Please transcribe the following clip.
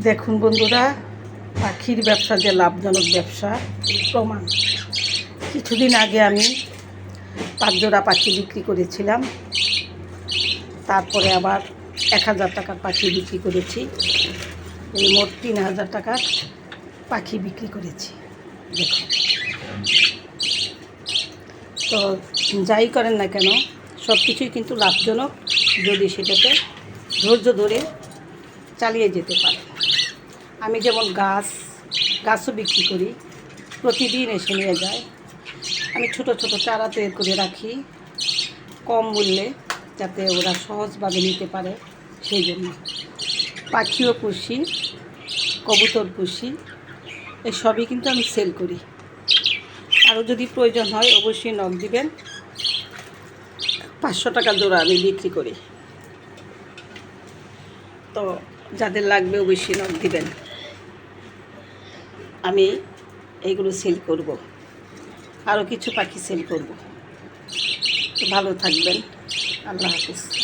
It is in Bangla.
দেখুন বন্ধুরা, পাখির ব্যবসা যে লাভজনক ব্যবসা প্রমাণ। কিছুদিন আগে আমি 5 জোড়া পাখি বিক্রি করেছিলাম, তারপরে আবার 1000 টাকার পাখি বিক্রি করেছি। এই মোট 3000 টাকার পাখি বিক্রি করেছি। দেখুন, তো যাই করেন না কেন সব কিছুই কিন্তু লাভজনক, যদি সেটাতে ধৈর্য ধরে চালিয়ে যেতে পারে। আমি যেমন গাছও বিক্রি করি, প্রতিদিন এসে নিয়ে যায়। আমি ছোট ছোট চারা তৈরি করে রাখি কম মূল্যে, যাতে ওরা সহজভাবে নিতে পারে। সেই জন্য পাখিও পুষি, কবুতর পুষি, এসবই কিন্তু আমি সেল করি। আরও যদি প্রয়োজন হয় অবশ্যই নক দিবেন। 500 টাকা জোড়া আমি বিক্রি করি, তো যাদের লাগবে অবশ্যই নক দিবেন। আমি এইগুলো সেল করব, আরও কিছু পাখি সেল করব। ভালো থাকবেন। আল্লাহ হাফেজ।